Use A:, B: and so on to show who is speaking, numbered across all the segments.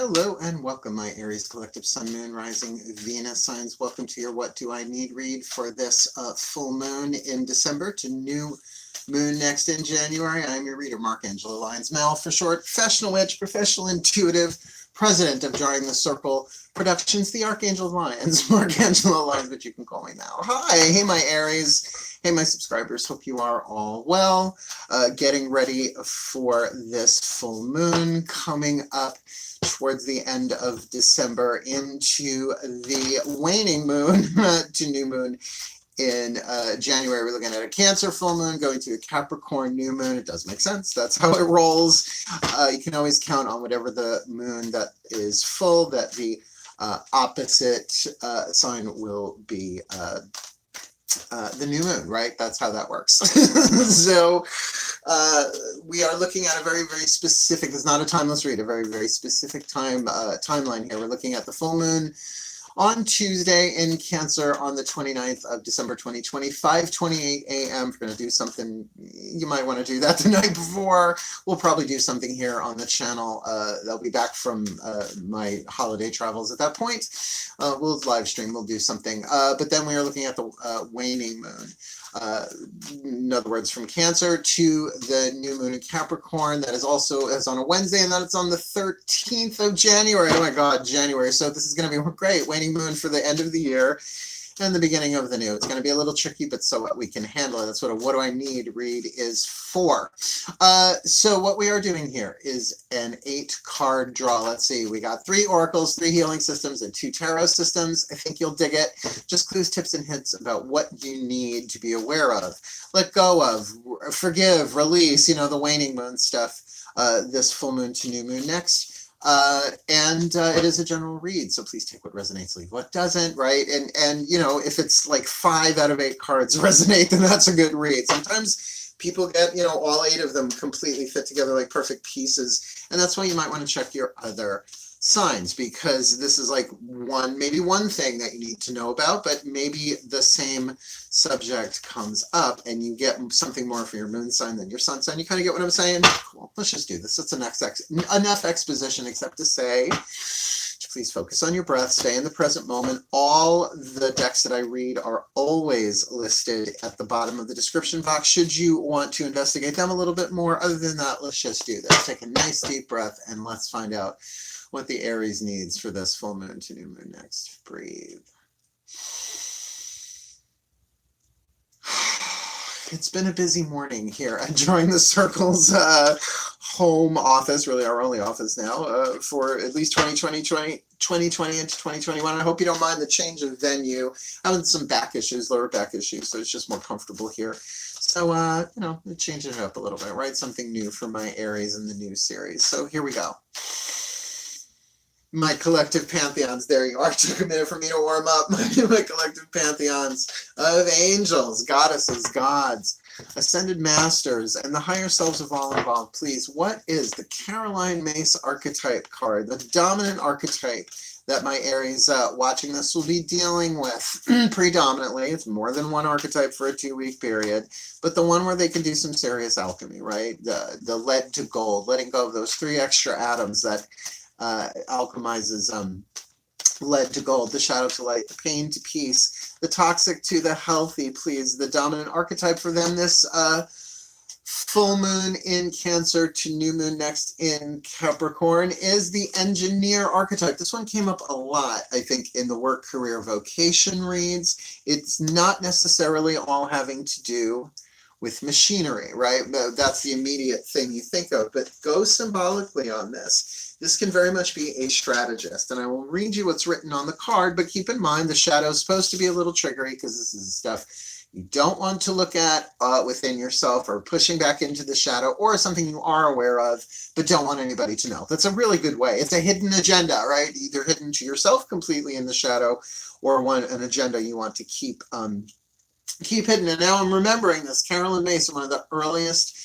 A: Hello and welcome, my Aries collective Sun, Moon, Rising, Venus signs. Welcome to your What Do I Need read for this full moon in December to new moon next in January. I'm your reader, Arcangel, Lyons Mel for short, professional witch, professional intuitive, president of DrawingTheCircle Productions, the Arcangel Lyons, Arcangel Lyons, but you can call me now. Hi, hey my Aries, hey my subscribers, hope you are all well. Getting ready for this full moon coming up towards the end of December into the waning moon to new moon in January. We're looking at a Cancer full moon going to a Capricorn new moon. It does make sense. That's how it rolls. You can always count on whatever the moon that is full that the opposite sign will be the new moon, right? That's how that works. So we are looking at a very, very specific, it's not a timeless read, a very, very specific timeline here. We're looking at the full moon on Tuesday in Cancer on the 29th of December 2020, 5:28 a.m. We're going to do something, you might want to do that the night before. We'll probably do something here on the channel. I'll be back from my holiday travels at that point. We'll live stream, we'll do something. But then we are looking at the waning moon. In other words, from Cancer to the new moon in Capricorn. That is also on a Wednesday, and that's on the 13th of January. Oh my God, January. So this is going to be great. Waning moon for the end of the year and the beginning of the new. It's going to be a little tricky, but so what, we can handle it. That's what a What Do I Need read is for. So what we are doing here is an 8-card draw. Let's see. We got 3 oracles, 3 healing systems, and 2 tarot systems. I think you'll dig it. Just clues, tips, and hints about what you need to be aware of, let go of, forgive, release, you know, the waning moon stuff, this full moon to new moon next. It is a general read, so please take what resonates, leave what doesn't, right? And you know, if it's like 5 out of 8 cards resonate, then that's a good read. Sometimes people get, you know, all 8 of them completely fit together like perfect pieces, and that's why you might want to check your other signs, because this is like maybe one thing that you need to know about, but maybe the same subject comes up and you get something more for your moon sign than your sun sign. You kind of get what I'm saying? Cool. Let's just do this. It's enough exposition, except to say, please focus on your breath, stay in the present moment. All the decks that I read are always listed at the bottom of the description box should you want to investigate them a little bit more. Other than that, let's just do this. Take a nice deep breath and let's find out what the Aries needs for this full moon to new moon next. Breathe. It's been a busy morning here at DrawingTheCircle's home office, really our only office now, for at least 2020 into 2021. I hope you don't mind the change of venue. Having some back issues, lower back issues, so it's just more comfortable here. So, you know, changing it up a little bit, right? Something new for my Aries in the new series. So here we go. My collective pantheons, there you are. It took a minute for me to warm up. My collective pantheons of angels, goddesses, gods, ascended masters, and the higher selves of all involved. Please, what is the Caroline Mace archetype card, the dominant archetype that my Aries watching this will be dealing with predominantly? It's more than one archetype for a 2-week period, but the one where they can do some serious alchemy, right? The lead to gold, letting go of those 3 extra atoms that alchemizes lead to gold, the shadow to light, the pain to peace, the toxic to the healthy. Please, the dominant archetype for them this full moon in Cancer to new moon next in Capricorn is the engineer archetype. This one came up a lot, I think, in the work, career, vocation reads. It's not necessarily all having to do with machinery, right? That's the immediate thing you think of, but go symbolically on this. This can very much be a strategist, and I will read you what's written on the card, but keep in mind the shadow is supposed to be a little triggery because this is stuff you don't want to look at within yourself, or pushing back into the shadow, or something you are aware of but don't want anybody to know. That's a really good way. It's a hidden agenda, right? Either hidden to yourself completely in the shadow, or an agenda you want to keep hidden. And now I'm remembering this. Caroline Mason, one of the earliest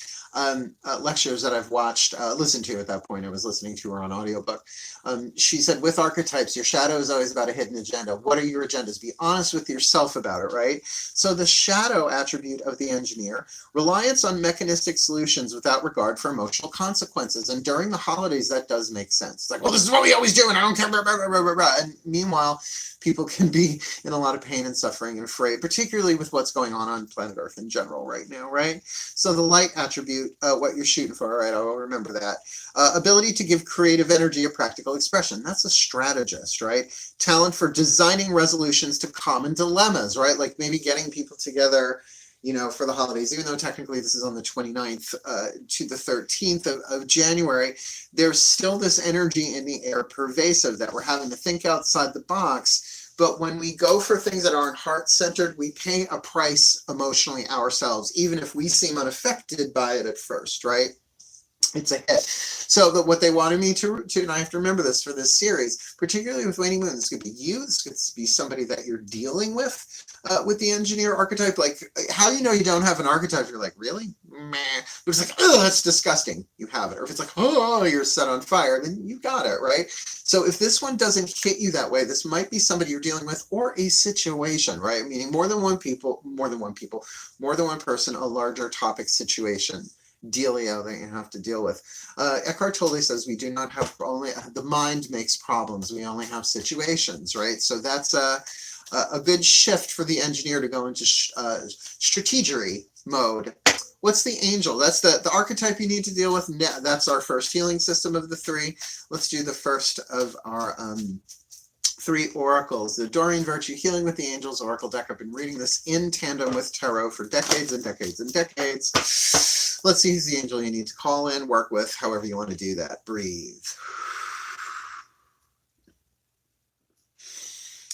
A: lectures that I've watched, listened to at that point. I was listening to her on audiobook. She said, with archetypes, your shadow is always about a hidden agenda. What are your agendas? Be honest with yourself about it, right? So the shadow attribute of the engineer, reliance on mechanistic solutions without regard for emotional consequences. And during the holidays, that does make sense. It's like, well, this is what we always do, and I don't care, blah, blah, blah, blah, blah. And meanwhile, people can be in a lot of pain and suffering and afraid, particularly with what's going on planet Earth in general right now, right? So the light attribute, what you're shooting for, all right, I'll remember that. Ability to give creative energy a practical expression. That's a strategist, right? Talent for designing resolutions to common dilemmas, right? Like maybe getting people together, you know, for the holidays, even though technically this is on the 29th to the 13th of January, there's still this energy in the air pervasive that we're having to think outside the box. But when we go for things that aren't heart-centered, we pay a price emotionally ourselves, even if we seem unaffected by it at first, right? It's a hit. So what they wanted me to, and I have to remember this for this series, particularly with Waning Moon, this could be you, this could be somebody that you're dealing with the engineer archetype. Like, how do you know you don't have an archetype? You're like, really? Meh. But it's like, oh, that's disgusting. You have it. Or if it's like, oh, you're set on fire, then you got it, right? So if this one doesn't hit you that way, this might be somebody you're dealing with or a situation, right? Meaning more than one person, a larger topic situation. Dealio that you have to deal with. Eckhart Tolle says we do not have only, the mind makes problems, we only have situations, right? So that's a good shift for the engineer to go into strategery mode. What's the angel? That's the archetype you need to deal with. That's our first healing system of the three. Let's do the first of our three oracles. The Doreen Virtue Healing with the Angels Oracle deck. I've been reading this in tandem with tarot for decades and decades and decades. Let's see who's the angel you need to call in, work with, however you want to do that. Breathe.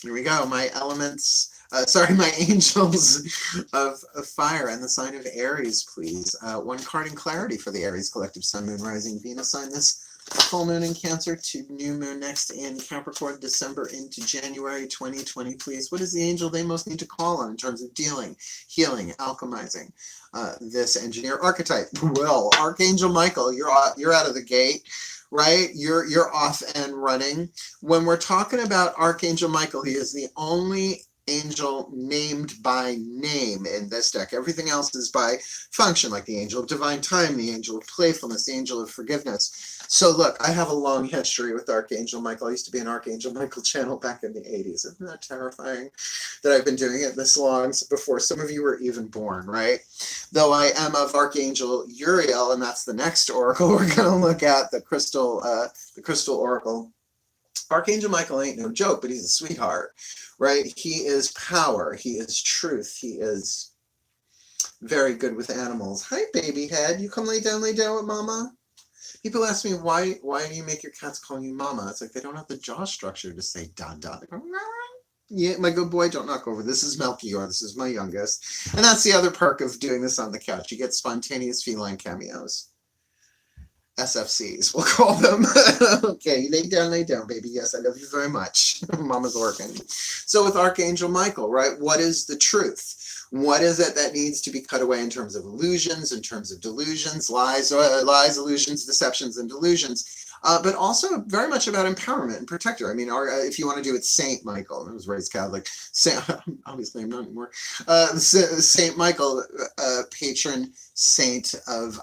A: Here we go. My elements, my angels of fire and the sign of Aries, please. One card in clarity for the Aries collective Sun, Moon, Rising, Venus sign. This full moon in Cancer to new moon next in Capricorn, December into January 2020, please. What is the angel they most need to call on in terms of dealing, healing, alchemizing this engineer archetype? Well, Archangel Michael, you're out of the gate, right? You're off and running. When we're talking about Archangel Michael, he is the only angel named by name in this deck. Everything else is by function, like the angel of divine time, the angel of playfulness, the angel of forgiveness. So look, I have a long history with Archangel Michael. I used to be an Archangel Michael channel back in the 80s. Isn't that terrifying that I've been doing it this long before some of you were even born, right? Though I am of Archangel Uriel, and that's the next oracle we're going to look at, the crystal oracle. Archangel Michael ain't no joke, but he's a sweetheart, right? He is power. He is truth. He is very good with animals. Hi, baby head. You come lay down with mama. People ask me, why do you make your cats call you mama? It's like they don't have the jaw structure to say da-da. Yeah, my good boy, don't knock over. This is Melchior. This is my youngest. And that's the other perk of doing this on the couch. You get spontaneous feline cameos. SFCs, we'll call them. Okay, lay down, baby. Yes, I love you very much. Mama's working. So with Archangel Michael, right, what is the truth? What is it that needs to be cut away in terms of illusions, in terms of delusions, lies, illusions, deceptions, and delusions? But also very much about empowerment and protector. I mean, if you want to do it, Saint Michael. I was raised Catholic. Obviously, I'm not anymore. Saint Michael, patron saint of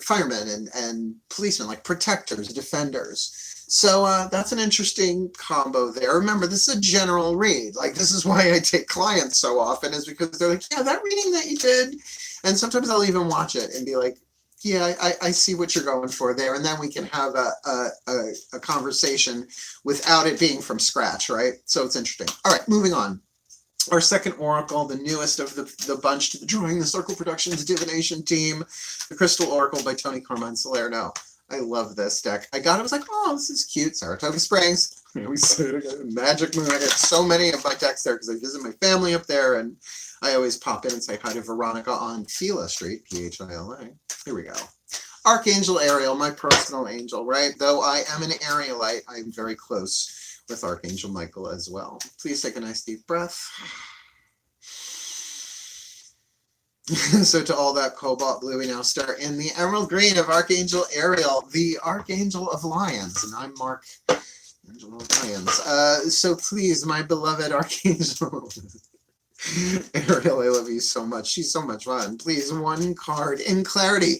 A: firemen and policemen, like protectors, defenders. So that's an interesting combo there. Remember, this is a general read. Like, this is why I take clients so often, is because they're like, yeah, that reading that you did. And sometimes I'll even watch it and be like, yeah, I see what you're going for there. And then we can have a conversation without it being from scratch, right? So it's interesting. All right, moving on. Our second oracle, the newest of the bunch to the Drawing the Circle Productions divination team, the Crystal Oracle by Tony Carmine Salerno. I love this deck. I got it, I was like, oh, this is cute. Saratoga Springs. We said Magic Moon. I got so many of my decks there because I visit my family up there, and I always pop in and say hi to Veronica on Phila Street, Phila. Here we go. Archangel Ariel, my personal angel, right? Though I am an Arielite, I'm very close with Archangel Michael as well. Please take a nice deep breath. So to all that cobalt blue, we now start in the emerald green of Archangel Ariel, the Archangel of Lyons, and I'm Mark, Angel of Lyons. So please, my beloved Archangel Ariel, I love you so much. She's so much fun. Please, one card in clarity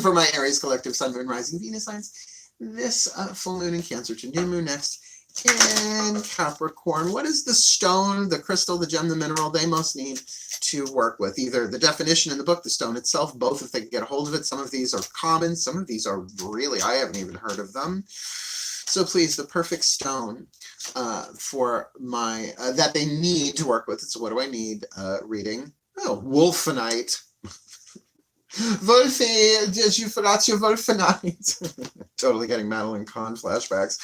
A: for my Aries collective Sun, Moon, Rising, Venus signs. This full moon in Cancer to new moon next in Capricorn. What is the stone, the crystal, the gem, the mineral they most need to work with? Either the definition in the book, the stone itself, both if they can get a hold of it. Some of these are common. Some of these are really, I haven't even heard of them. So please, the perfect stone for my, that they need to work with. So what do I need? Reading. Oh, Wolfenite. Wolfie, did you forgot your Wolfenite? Totally getting Madeline Kahn flashbacks.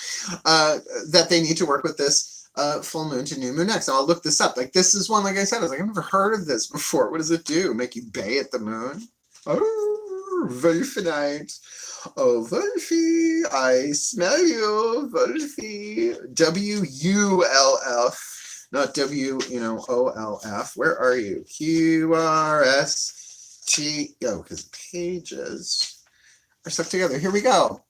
A: That they need to work with this full moon to new moon next. So I'll look this up. Like, this is one, like I said, I was like, I've never heard of this before. What does it do? Make you bay at the moon? Oh, Wolfenite. Oh, Wolfie, I smell you, Wolfie. W-U-L-F, not W-O-L-F. Where are you? Q-R-S-T. Oh, because pages are stuck together. Here we go.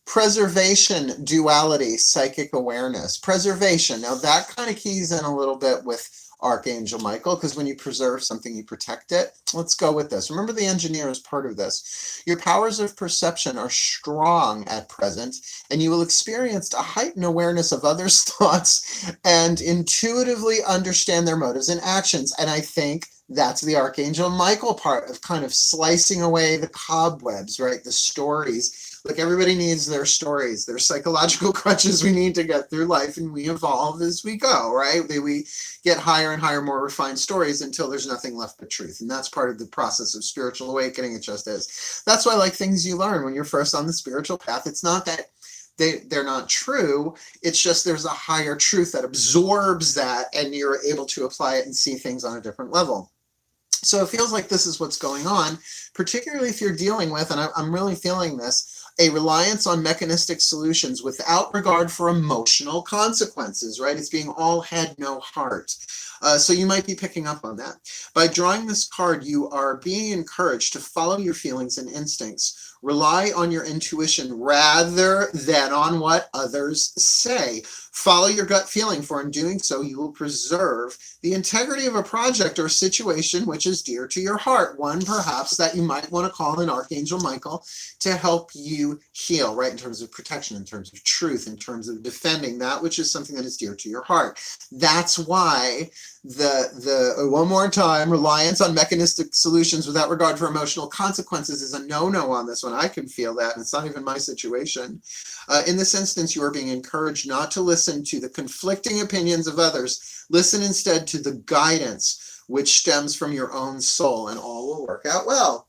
A: Preservation, duality, psychic awareness. Preservation. Now that kind of keys in a little bit with Archangel Michael, because when you preserve something, you protect it. Let's go with this. Remember, the engineer is part of this. Your powers of perception are strong at present, and you will experience a heightened awareness of others' thoughts and intuitively understand their motives and actions. And I think that's the Archangel Michael part of kind of slicing away the cobwebs, right? The stories. Like, everybody needs their stories, their psychological crutches we need to get through life, and we evolve as we go, right? We get higher and higher, more refined stories until there's nothing left but truth. And that's part of the process of spiritual awakening. It just is. That's why, like, things you learn when you're first on the spiritual path, it's not that they're not true. It's just there's a higher truth that absorbs that, and you're able to apply it and see things on a different level. So it feels like this is what's going on, particularly if you're dealing with, and I'm really feeling this, a reliance on mechanistic solutions without regard for emotional consequences, right? It's being all head, no heart. So you might be picking up on that. By drawing this card, you are being encouraged to follow your feelings and instincts. Rely on your intuition rather than on what others say. Follow your gut feeling, for in doing so, you will preserve the integrity of a project or situation which is dear to your heart. One, perhaps, that you might want to call in Archangel Michael to help you heal, right? In terms of protection, in terms of truth, in terms of defending that which is something that is dear to your heart. That's why one more time, reliance on mechanistic solutions without regard for emotional consequences is a no-no on this one. I can feel that, and it's not even my situation. In this instance, you are being encouraged not to listen to the conflicting opinions of others. Listen instead to the guidance which stems from your own soul, and all will work out well.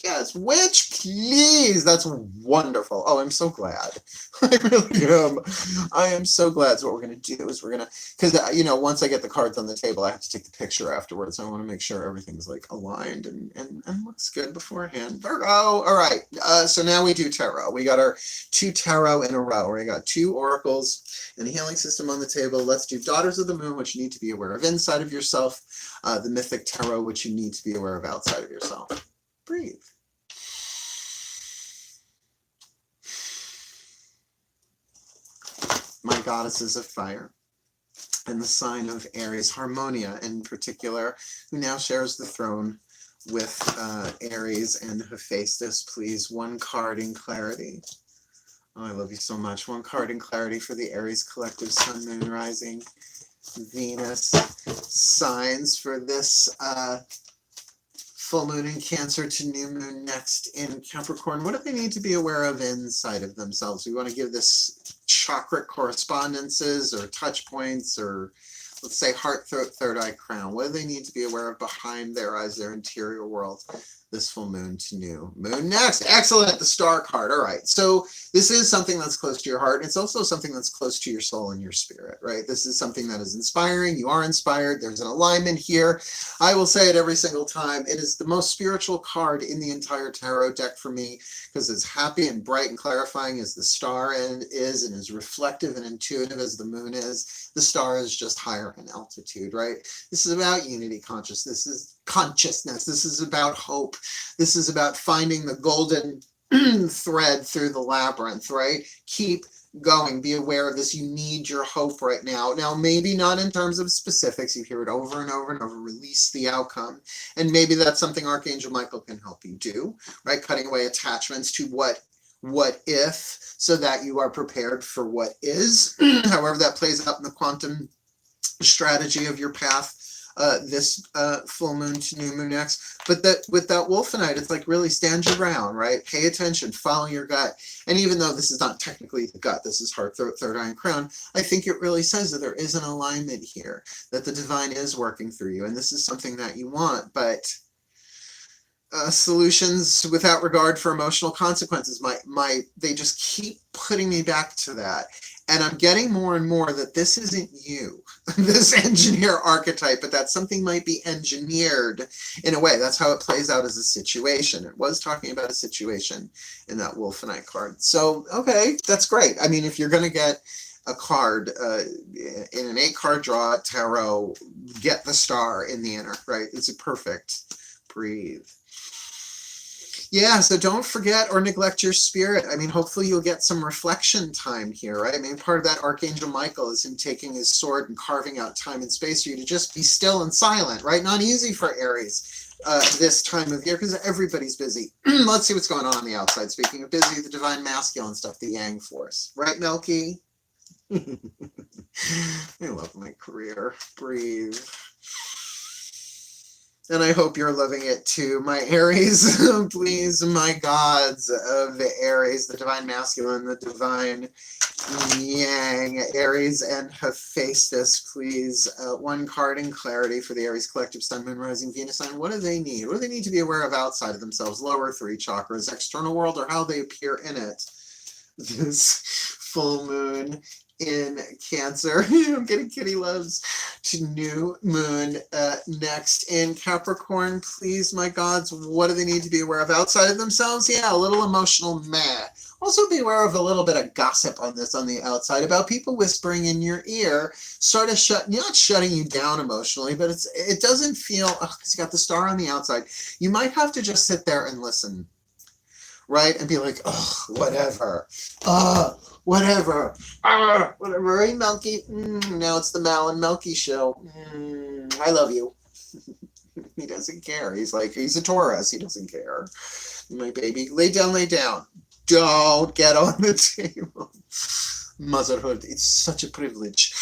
A: Yes, witch, please. That's wonderful. Oh, I'm so glad. I really am. I am so glad. So what we're going to do is we're going to, because, once I get the cards on the table, I have to take the picture afterwards. I want to make sure everything's like aligned and looks good beforehand. Virgo. All right. So now we do tarot. We got our 2 tarot in a row. We got 2 oracles and a healing system on the table. Let's do Daughters of the Moon, which you need to be aware of inside of yourself. The Mythic Tarot, which you need to be aware of outside of yourself. Breathe. My goddesses of fire, and the sign of Aries, Harmonia in particular, who now shares the throne with Aries and Hephaestus. Please, one card in clarity. Oh, I love you so much. One card in clarity for the Aries collective Sun, Moon, Rising, Venus signs for this full moon in Cancer to new moon next in Capricorn. What do they need to be aware of inside of themselves? We want to give this chakra correspondences or touch points, or let's say heart, throat, third eye, crown. What do they need to be aware of behind their eyes, their interior world? This full moon to new moon next. Excellent. The star card. All right. So this is something that's close to your heart. It's also something that's close to your soul and your spirit, right? This is something that is inspiring. You are inspired. There's an alignment here. I will say it every single time. It is the most spiritual card in the entire tarot deck for me, because as happy and bright and clarifying as the star is, and as reflective and intuitive as the moon is, the star is just higher in altitude, right? This is about unity consciousness. This is consciousness. This is about hope. This is about finding the golden thread through the labyrinth, right? Keep going. Be aware of this. You need your hope right now. Now, maybe not in terms of specifics. You hear it over and over and over. Release the outcome. And maybe that's something Archangel Michael can help you do, right? Cutting away attachments to what if, so that you are prepared for what is. However that plays out in the quantum strategy of your path, this full moon to new moon next. But that with that Wolfenite, it's like really stand your ground, right? Pay attention, follow your gut. And even though this is not technically the gut, this is heart, throat, third eye, and crown, I think it really says that there is an alignment here, that the divine is working through you, and this is something that you want. But solutions without regard for emotional consequences, they just keep putting me back to that. And I'm getting more and more that this isn't you, this engineer archetype, but that something might be engineered in a way. That's how it plays out as a situation. It was talking about a situation in that Wolfenite card. So, okay, that's great. I mean, if you're going to get a card in an 8-card draw at tarot, get the star in the inner, right? It's a perfect. Breathe. Yeah, so don't forget or neglect your spirit. I mean, hopefully you'll get some reflection time here, right? I mean, part of that Archangel Michael is him taking his sword and carving out time and space for you to just be still and silent, right? Not easy for Aries this time of year because everybody's busy. Let's see what's going on the outside. Speaking of busy, the divine masculine stuff, the Yang force. Right, Melky? I love my career. Breathe. And I hope you're loving it too. My Aries, please, my gods of the Aries, the divine masculine, the divine yang, Aries and Hephaestus, please. One card in clarity for the Aries collective sun, moon, rising, Venus sign. What do they need? What do they need to be aware of outside of themselves? Lower 3 chakras, external world, or how they appear in it. This full moon in Cancer. I'm getting kitty loves. To new moon next in Capricorn. Please, my gods, what do they need to be aware of outside of themselves? Yeah, a little emotional meh. Also be aware of a little bit of gossip on this on the outside about people whispering in your ear, sort of not shutting you down emotionally, but it doesn't feel, because you got the star on the outside. You might have to just sit there and listen, right? And be like, oh, whatever. Whatever. Whatever. Hey, Melky. Now it's the Mal and Melky show. I love you. He doesn't care. He's a Taurus. He doesn't care. My baby. Lay down, lay down. Don't get on the table. Motherhood. It's such a privilege.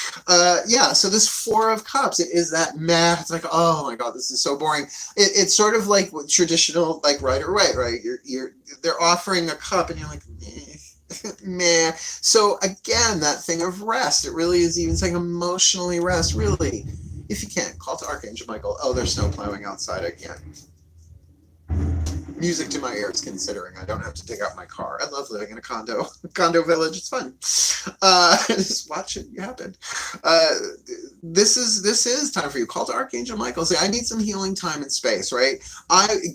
A: Yeah, so this 4 of Cups, it is that math. It's like, oh my God, this is so boring. It's sort of like traditional, like Rider Waite, right? They're offering a cup and you're like, meh. So again, that thing of rest, it really is even saying emotionally rest, really. If you can't, call to Archangel Michael. Oh, there's snow plowing outside again. Music to my ears, considering I don't have to dig out my car. I love living in a condo village. It's fun. Just watch it happen. This is time for you. Call to Archangel Michael. Say, I need some healing time and space, right?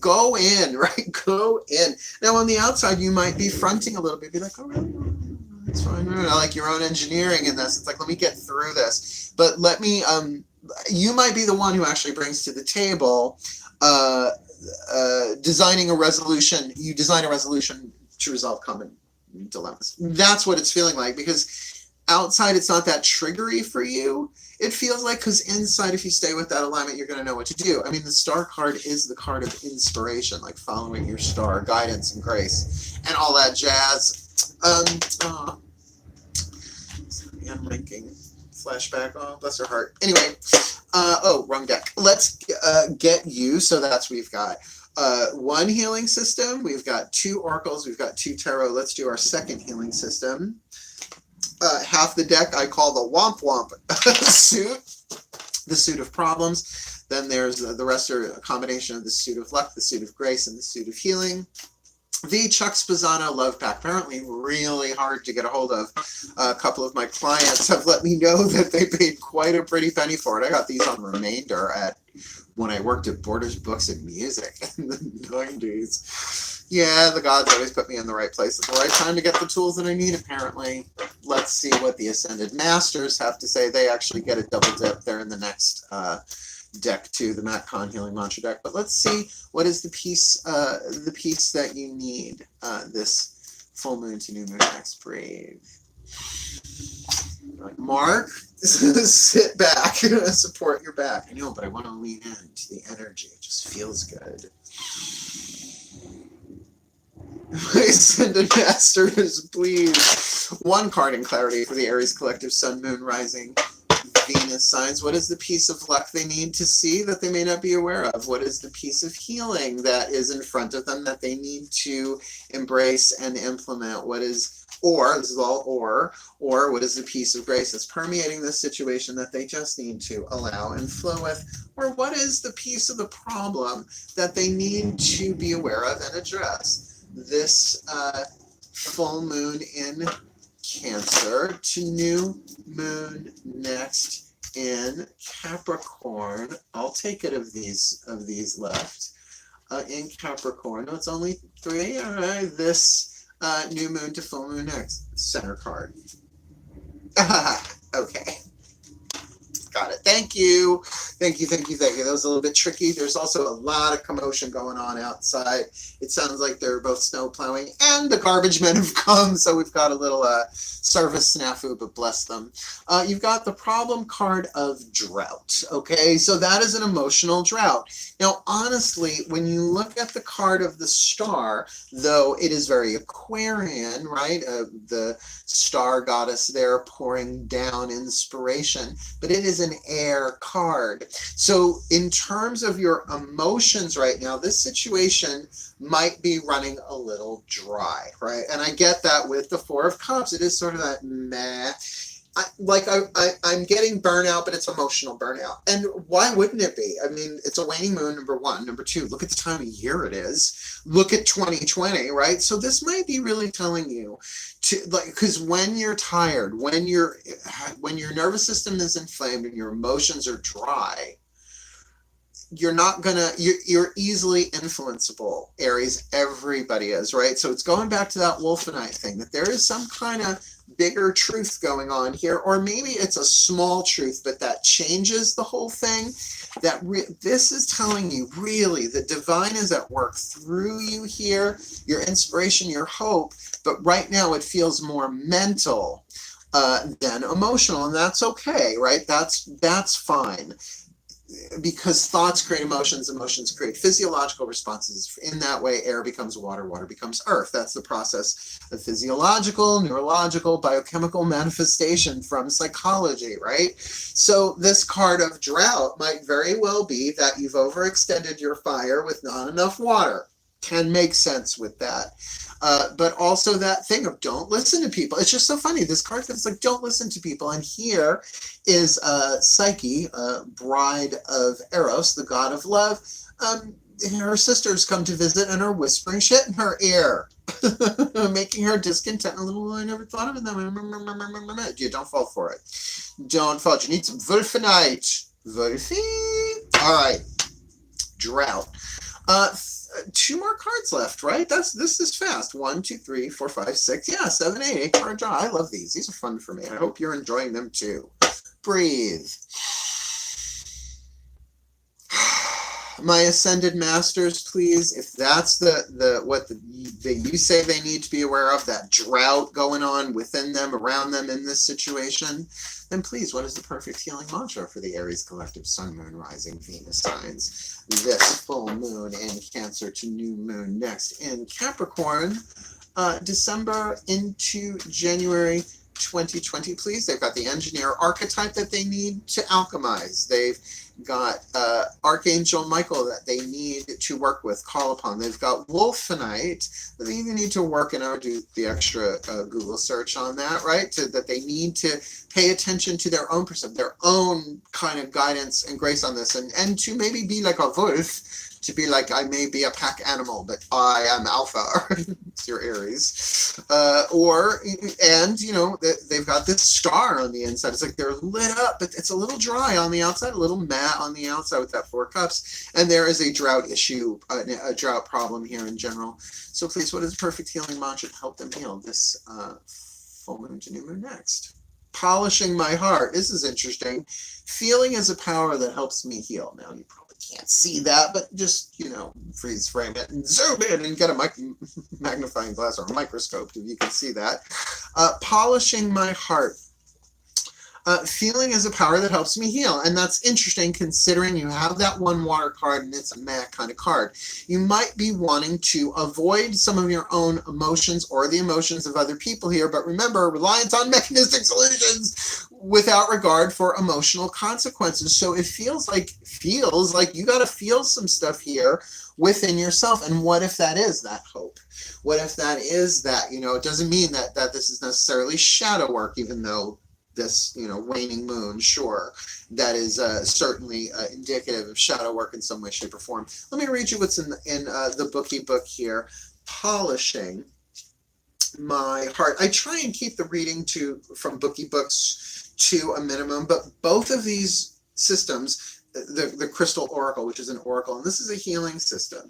A: Go in, right? Go in. Now on the outside, you might be fronting a little bit. Be like, oh, really? It's fine. I like your own engineering in this. It's like, let me get through this. But let me, you might be the one who actually brings to the table designing a resolution. You design a resolution to resolve common dilemmas. That's what it's feeling like, because outside it's not that triggery for you. It feels like, because inside, if you stay with that alignment, you're going to know what to do. I mean, the star card is the card of inspiration, like following your star, guidance and grace and all that jazz. Unlinking flashback. Oh, bless her heart. Anyway, wrong deck. Let's get you. So that's, we've got 1 healing system. We've got 2 oracles. We've got 2 tarot. Let's do our second healing system. Half the deck I call the Womp Womp suit, the suit of problems. Then there's the rest are a combination of the suit of luck, the suit of grace, and the suit of healing. The Chuck Spezzano Love Pack, apparently really hard to get a hold of. A couple of my clients have let me know that they paid quite a pretty penny for it. I got these on remainder when I worked at Borders Books and Music in the 90s. Yeah, the gods always put me in the right place at the right time to get the tools that I need, apparently. Let's see what the Ascended Masters have to say. They actually get a double dip. They're in the next deck 2, the Matt Kahn Healing Mantra deck. But let's see what is the piece that you need this full moon to new moon next. Breathe. Like, Mark, sit back, support your back. I know, but I want to lean into the energy. It just feels good. My Ascended Masters, please. One card in clarity for the Aries collective Sun, Moon, Rising, Venus signs. What is the piece of luck they need to see that they may not be aware of? What is the piece of healing that is in front of them that they need to embrace and implement? What is, or, this is all or what is the piece of grace that's permeating this situation that they just need to allow and flow with? Or what is the piece of the problem that they need to be aware of and address? This full moon in Cancer to new moon next in Capricorn. I'll take it of these left in Capricorn. No, it's only 3. All right, this new moon to full moon next. Center card. Okay. Got it. Thank you. Thank you. That was a little bit tricky. There's also a lot of commotion going on outside. It sounds like they're both snow plowing and the garbage men have come. So we've got a little service snafu, but bless them. You've got the problem card of drought. Okay, so that is an emotional drought. Now, honestly, when you look at the card of the star, though it is very Aquarian, right? The star goddess there pouring down inspiration, but it is an air card. So in terms of your emotions right now, this situation might be running a little dry, right? And I get that with the 4 of Cups. It is sort of that meh. I'm getting burnout, but it's emotional burnout. And why wouldn't it be? I mean, it's a waning moon, number 1. Number 2, look at the time of year it is. Look at 2020, right? So this might be really telling you to, like, because when you're tired, when your nervous system is inflamed and your emotions are dry, you're easily influenceable, Aries. Everybody is, right? So it's going back to that Wolfenite thing, that there is some kind of bigger truth going on here, or maybe it's a small truth, but that changes the whole thing. This is telling you, really, the divine is at work through you here, your inspiration, your hope, but right now it feels more mental than emotional, and that's okay, right? That's fine. Because thoughts create emotions, emotions create physiological responses. In that way, air becomes water, water becomes earth. That's the process of physiological, neurological, biochemical manifestation from psychology, right? So this card of drought might very well be that you've overextended your fire with not enough water. Can make sense with that. But also that thing of don't listen to people. It's just so funny. This card that's like, don't listen to people. And here is Psyche, bride of Eros, the god of love. Her sisters come to visit and are whispering shit in her ear, making her discontent. A little, I never thought of it that way. You don't fall for it. Don't fall. You need some Wolfenite. Wolfie. All right. Drought. 2 more cards left, right? This is fast. 1, 2, 3, 4, 5, 6. Yeah, 7, 8 card draw. I love these. These are fun for me. I hope you're enjoying them too. Breathe. My Ascended Masters, please. If that's what you say they need to be aware of, that drought going on within them, around them in this situation, then please, what is the perfect healing mantra for the Aries collective Sun, Moon, Rising, Venus signs? This full moon in Cancer to new moon next in Capricorn, December into January 2020, please. They've got the engineer archetype that they need to alchemize. They've got Arcangel Michael that they need to work with, call upon. They've got Wolfenite that they even need to work and do the extra Google search on that, right? That they need to pay attention to their own perception, their own kind of guidance and grace on this, and to maybe be like a wolf, to be like, I may be a pack animal, but I am alpha. It's your Aries. And you know, they've got this star on the inside. It's like they're lit up, but it's a little dry on the outside, a little matte on the outside with that 4 cups. And there is a drought issue, a drought problem here in general. So please, what is the perfect healing mantra to help them heal this full moon to new moon next? polishing my heart. This is interesting. Feeling is a power that helps me heal. Now, you probably can't see that, but just, freeze frame it and zoom in and get a magnifying glass or a microscope if you can see that. Polishing my heart. Feeling is a power that helps me heal. And that's interesting considering you have that one water card and it's a meh kind of card. You might be wanting to avoid some of your own emotions or the emotions of other people here. But remember, reliance on mechanistic solutions without regard for emotional consequences. So it feels like you got to feel some stuff here within yourself. And what if that is that hope? What if that is that, it doesn't mean that this is necessarily shadow work, even though this, waning moon, sure, that is certainly indicative of shadow work in some way, shape, or form. Let me read you what's in the bookie book here. Polishing my heart. I try and keep the reading from bookie books to a minimum, but both of these systems, the Crystal Oracle, which is an oracle, and this is a healing system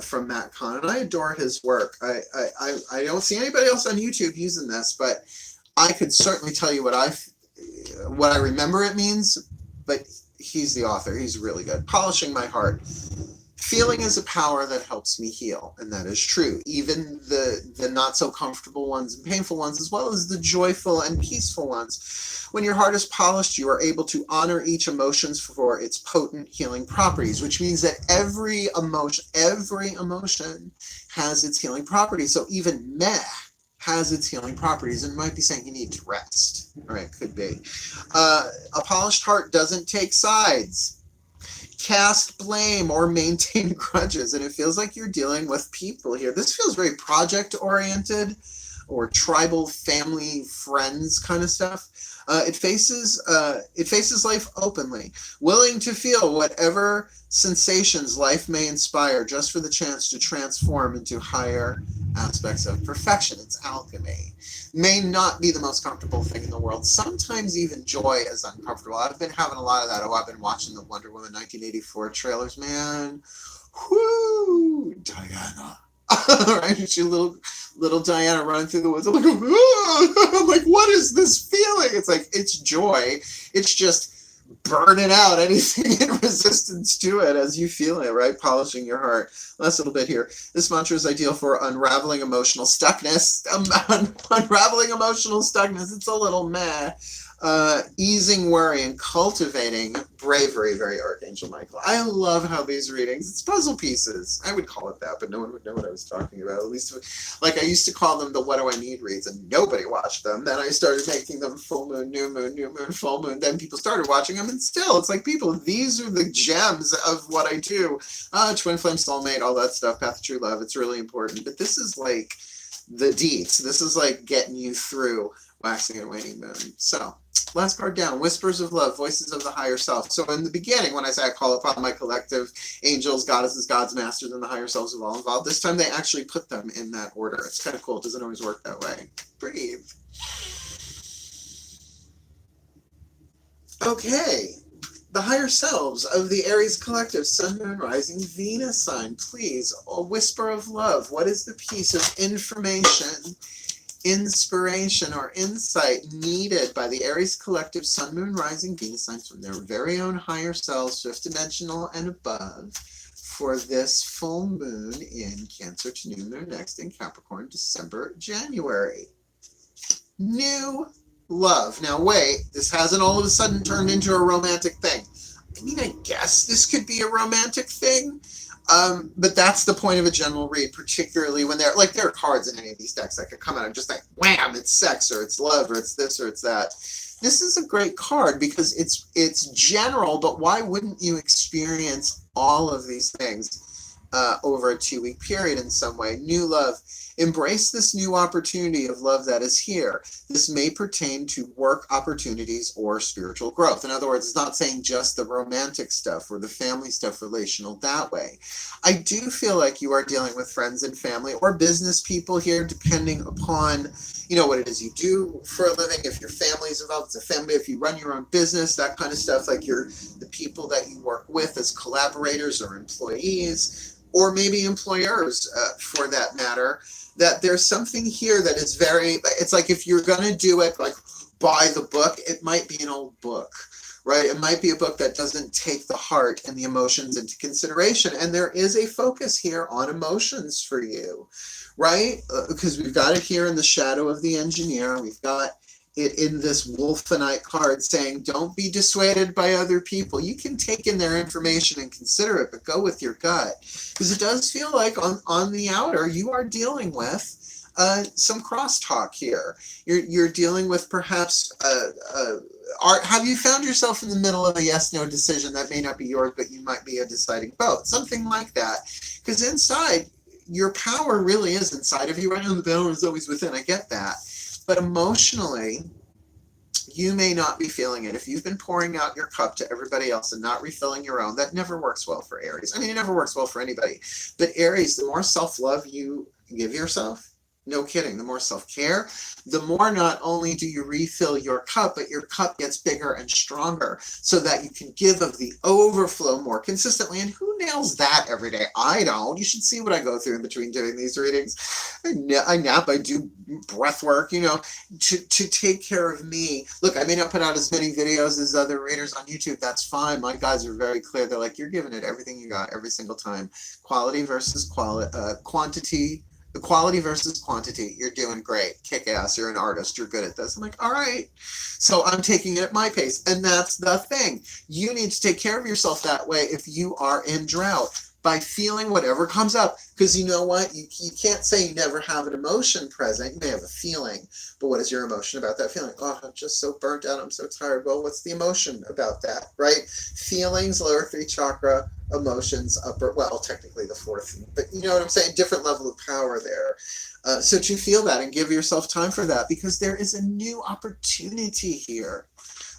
A: from Matt Kahn, and I adore his work. I don't see anybody else on YouTube using this, but I could certainly tell you what I remember it means, but he's the author. He's really good. Polishing my heart. Feeling is a power that helps me heal, and that is true. Even the not so comfortable ones and painful ones, as well as the joyful and peaceful ones. When your heart is polished, you are able to honor each emotion for its potent healing properties, which means that every emotion has its healing properties. So even meh has its healing properties, and might be saying you need to rest. All right, could be. A polished heart doesn't take sides, cast blame, or maintain grudges, and it feels like you're dealing with people here. This feels very project-oriented or tribal family friends kind of stuff. It faces life openly, willing to feel whatever sensations life may inspire just for the chance to transform into higher aspects of perfection. It's alchemy. May not be the most comfortable thing in the world. Sometimes even joy is uncomfortable. I've been having a lot of that. I've been watching the Wonder Woman 1984 trailers, man. Whoo, Diana. Right? She little Diana running through the woods. I'm like, I'm like, what is this feeling? It's like, it's joy. It's just burning out anything in resistance to it as you feel it, right? Polishing your heart. Last little bit here. This mantra is ideal for unraveling emotional stuckness. Unraveling emotional stuckness. It's a little meh. Easing worry and cultivating bravery, very Archangel Michael. I love how these readings, it's puzzle pieces. I would call it that, but no one would know what I was talking about. At least, like I used to call them the What Do I Need reads, and nobody watched them. Then I started making them full moon, new moon, full moon. Then people started watching them, and still, it's like, people, these are the gems of what I do. Twin flame, soulmate, all that stuff, path of true love. It's really important. But this is like the deets. This is like getting you through waxing and waning moon. So, last card down, Whispers of Love, Voices of the Higher Self. So in the beginning, when I say I call upon my collective angels, goddesses, gods, masters, and the higher selves of all involved, this time they actually put them in that order. It's kind of cool. It doesn't always work that way. Breathe. Okay. The higher selves of the Aries collective, Sun, Moon, Rising, Venus sign. Please, a whisper of love. What is the piece of information, inspiration, or insight needed by the Aries collective, Sun, Moon, Rising, Venus signs from their very own higher selves, fifth dimensional and above, for this full moon in Cancer to new moon next in Capricorn, December, January? New love. Now wait, this hasn't all of a sudden turned into a romantic thing. I mean, I guess this could be a romantic thing. But that's the point of a general read, particularly when there are cards in any of these decks that could come out and just like, wham, it's sex, or it's love, or it's this, or it's that. This is a great card because it's general, but why wouldn't you experience all of these things over a 2-week period in some way? New love. Embrace this new opportunity of love that is here. This may pertain to work opportunities or spiritual growth. In other words, it's not saying just the romantic stuff or the family stuff relational that way. I do feel like you are dealing with friends and family or business people here, depending upon, what it is you do for a living. If your family is involved, it's a family. If you run your own business, that kind of stuff, like the people that you work with as collaborators or employees, or maybe employers for that matter, that there's something here that is it's like, if you're going to do it, like, buy the book. It might be an old book, right? It might be a book that doesn't take the heart and the emotions into consideration. And there is a focus here on emotions for you, right? Because we've got it here in the shadow of the engineer. We've got it in this Wolfenite card saying, don't be dissuaded by other people. You can take in their information and consider it, but go with your gut. Because it does feel like on the outer, you are dealing with some crosstalk here. You're dealing with perhaps, have you found yourself in the middle of a yes-no decision that may not be yours, but you might be a deciding vote? Something like that. Because inside, your power really is inside of you. Right now, the power is always within. I get that. But emotionally, you may not be feeling it. If you've been pouring out your cup to everybody else and not refilling your own, that never works well for Aries. I mean, it never works well for anybody. But Aries, the more self-love you give yourself, no kidding, the more self-care, the more not only do you refill your cup, but your cup gets bigger and stronger so that you can give of the overflow more consistently. And who nails that every day? I don't. You should see what I go through in between doing these readings. I nap, I do breath work, you know, to take care of me. Look, I may not put out as many videos as other readers on YouTube. That's fine. My guys are very clear. They're like, you're giving it everything you got every single time. Quality versus quantity. The quality versus quantity. You're doing great. Kick ass. You're an artist. You're good at this. I'm like, all right. So I'm taking it at my pace. And that's the thing. You need to take care of yourself that way if you are in drought, by feeling whatever comes up. Because you know what? You can't say you never have an emotion present. You may have a feeling. But what is your emotion about that feeling? Oh, I'm just so burnt out. I'm so tired. Well, what's the emotion about that, right? Feelings, lower 3 chakra. Emotions, upper, well, technically the 4th, but you know what I'm saying? Different level of power there. So to feel that and give yourself time for that, because there is a new opportunity here.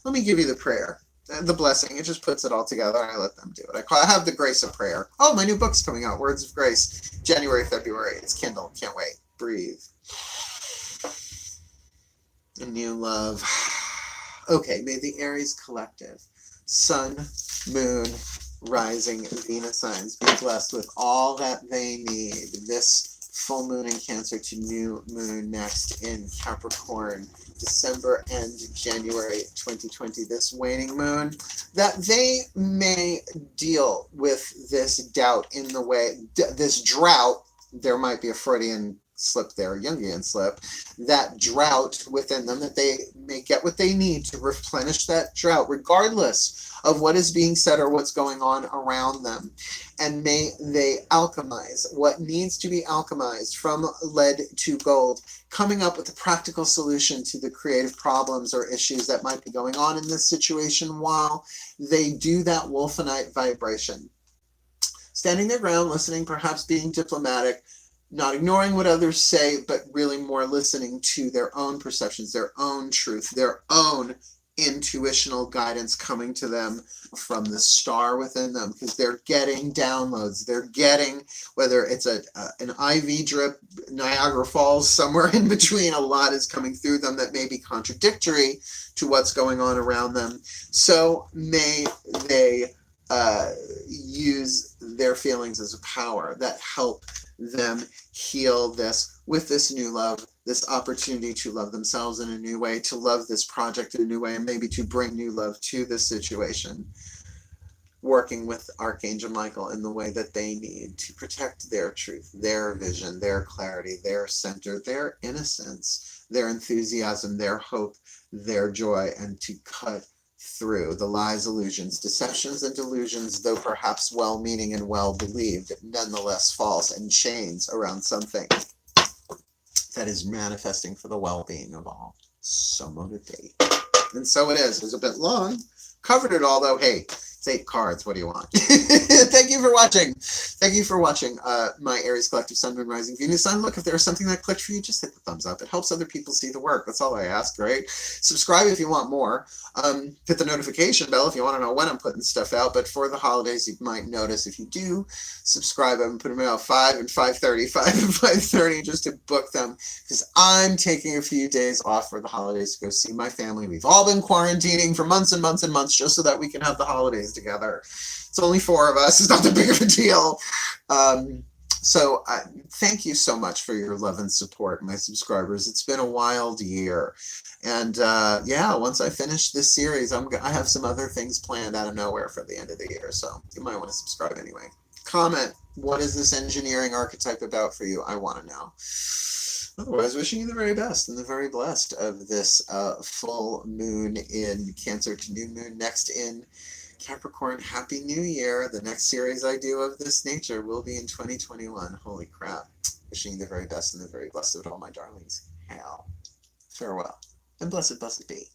A: Let me give you the prayer, the blessing. It just puts it all together. I let them do it. I have the grace of prayer. Oh, my new book's coming out, Words of Grace, January, February. It's Kindle. Can't wait. Breathe. A new love. Okay, may the Aries collective, Sun, Moon, Rising, Venus signs be blessed with all that they need this full moon in Cancer to new moon next in Capricorn, December and January 2020, this waning moon, that they may deal with this doubt in the way, this drought. There might be a Freudian slip there, a Jungian slip, that drought within them, that they may get what they need to replenish that drought, regardless of what is being said or what's going on around them. And may they alchemize what needs to be alchemized from lead to gold, coming up with a practical solution to the creative problems or issues that might be going on in this situation while they do that Wolfenite vibration. Standing their ground, listening, perhaps being diplomatic, not ignoring what others say, but really more listening to their own perceptions, their own truth, their own intuitional guidance coming to them from the star within them, because they're getting downloads. They're getting, whether it's an IV drip, Niagara Falls, somewhere in between, a lot is coming through them that may be contradictory to what's going on around them. So may they use their feelings as a power that help them heal this with this new love, this opportunity to love themselves in a new way, to love this project in a new way, and maybe to bring new love to this situation, working with Archangel Michael in the way that they need to protect their truth, their vision, their clarity, their center, their innocence, their enthusiasm, their hope, their joy, and to cut through the lies, illusions, deceptions, and delusions, though perhaps well-meaning and well-believed, nonetheless false, and chains around something that is manifesting for the well-being of all. So motivate. And so it is. It was a bit long. Covered it all, though. Hey, it's 8 cards. What do you want? Thank you for watching. Thank you for watching my Aries Collective Sun, Moon, Rising, Venus sign. Look, if there's something that clicked for you, just hit the thumbs up. It helps other people see the work. That's all I ask, right? Subscribe if you want more. Hit the notification bell if you want to know when I'm putting stuff out. But for the holidays, you might notice if you do subscribe, I'm putting them out 5 and 5:30, 5 and 5:30, just to book them, because I'm taking a few days off for the holidays to go see my family. We've all been quarantining for months and months and months just so that we can have the holidays together. It's only 4 of us. It's not that big of a deal. So thank you so much for your love and support, my subscribers. It's been a wild year. And yeah, once I finish this series, I have some other things planned out of nowhere for the end of the year. So you might want to subscribe anyway. Comment, what is this engineering archetype about for you? I want to know. Otherwise, wishing you the very best and the very blessed of this full moon in Cancer to new moon next in Capricorn. Happy New Year. The next series I do of this nature will be in 2021. Holy crap. Wishing you the very best and the very blessed of all my darlings. Hell. Farewell. And blessed, blessed be.